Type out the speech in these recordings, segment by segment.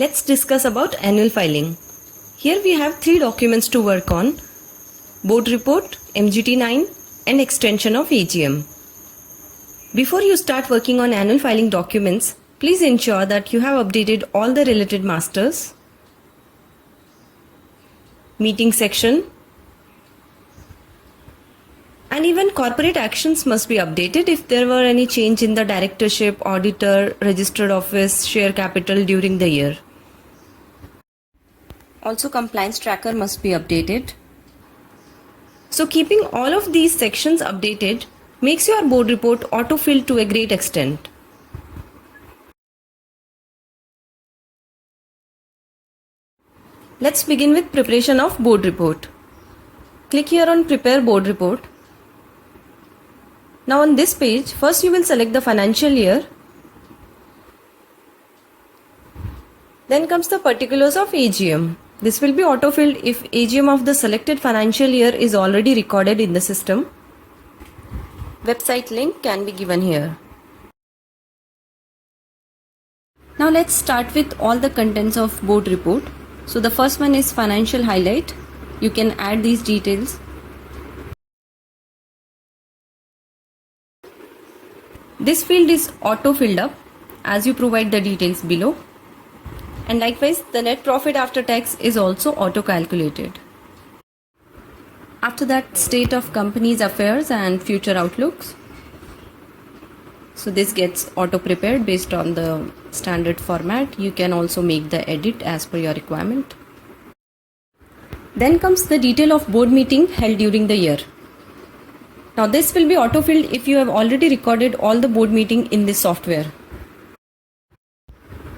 Let's discuss about annual filing. Here we have 3 documents to work on: board report, MGT9 and extension of AGM. Before you start working on annual filing documents, please ensure that you have updated all the related masters, meeting section, and even corporate actions must be updated if there were any change in the directorship, auditor, registered office, share capital during the year. Also, compliance tracker must be updated. So keeping all of these sections updated makes your board report auto-filled to a great extent. Let's begin with preparation of board report. Click here on Prepare Board Report. Now on this page, first you will select the financial year. Then comes the particulars of AGM. This will be auto-filled if AGM of the selected financial year is already recorded in the system. Website link can be given here. Now let's start with all the contents of board report. So the first one is financial highlight. You can add these details. This field is auto-filled up as you provide the details below. And likewise, the net profit after tax is also auto-calculated. After that, state of company's affairs and future outlooks. So this gets auto-prepared based on the standard format. You can also make the edit as per your requirement. Then comes the detail of board meeting held during the year. Now this will be auto-filled if you have already recorded all the board meeting in this software.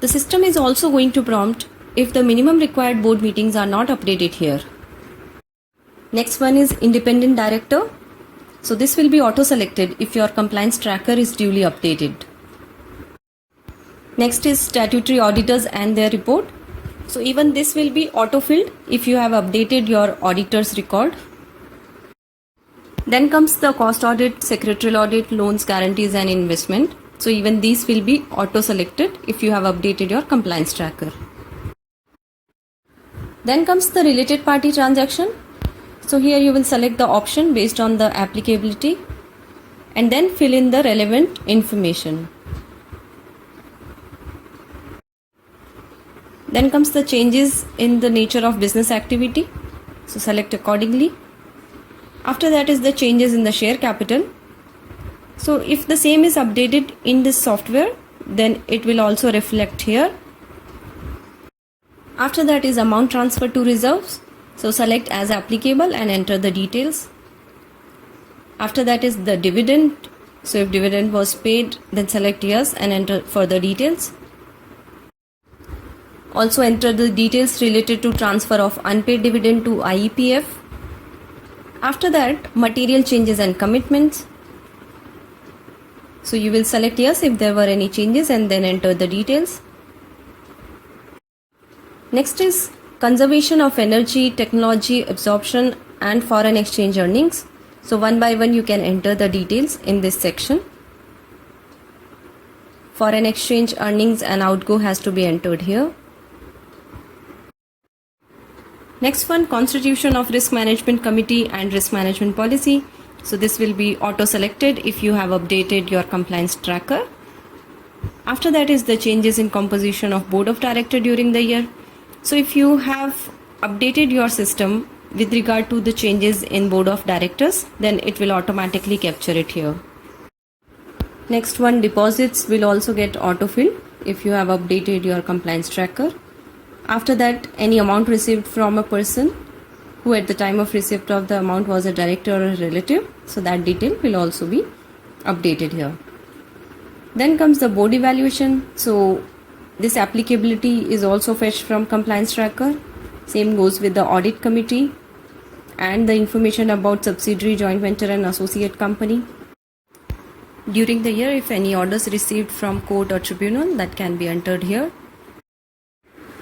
The system is also going to prompt if the minimum required board meetings are not updated here. Next one is independent director. So this will be auto-selected if your compliance tracker is duly updated. Next is statutory auditors and their report. So even this will be auto-filled if you have updated your auditor's record. Then comes the cost audit, secretarial audit, loans, guarantees and investment. So even these will be auto-selected if you have updated your compliance tracker. Then comes the related party transaction. So here you will select the option based on the applicability and then fill in the relevant information. Then comes the changes in the nature of business activity. So select accordingly. After that is the changes in the share capital. So if the same is updated in this software, then it will also reflect here. After that is amount transferred to reserves. So select as applicable and enter the details. After that is the dividend. So if dividend was paid, then select yes and enter further details. Also enter the details related to transfer of unpaid dividend to IEPF. After that, material changes and commitments. So you will select yes if there were any changes and then enter the details. Next is conservation of energy, technology, absorption and foreign exchange earnings. So one by one you can enter the details in this section. Foreign exchange earnings and outgo has to be entered here. Next one, constitution of risk management committee and risk management policy. So this will be auto selected if you have updated your compliance tracker. After that is the changes in composition of board of director during the year. So if you have updated your system with regard to the changes in board of directors, then it will automatically capture it here. Next one, deposits will also get auto-filled if you have updated your compliance tracker. After that, any amount received from a person who at the time of receipt of the amount was a director or a relative. So that detail will also be updated here. Then comes the board evaluation. So this applicability is also fetched from compliance tracker. Same goes with the audit committee and the information about subsidiary, joint venture and associate company. During the year, if any orders received from court or tribunal, that can be entered here.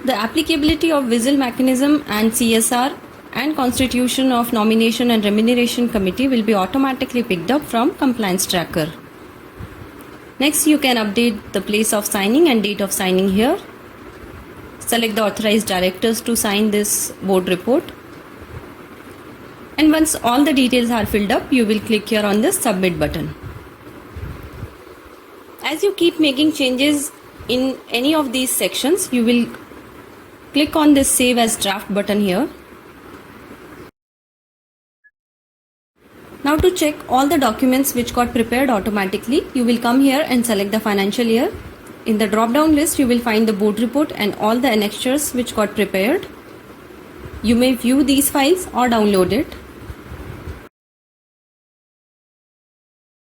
The applicability of WISL mechanism and CSR and constitution of nomination and remuneration committee will be automatically picked up from compliance tracker. Next, you can update the place of signing and date of signing here. select the authorized directors to sign this board report. And once all the details are filled up, you will click here on the submit button. As you keep making changes in any of these sections, you will click on this save as draft button here. Now to check all the documents which got prepared automatically, you will come here and select the financial year. In the drop down list, you will find the board report and all the annexures which got prepared. You may view these files or download it.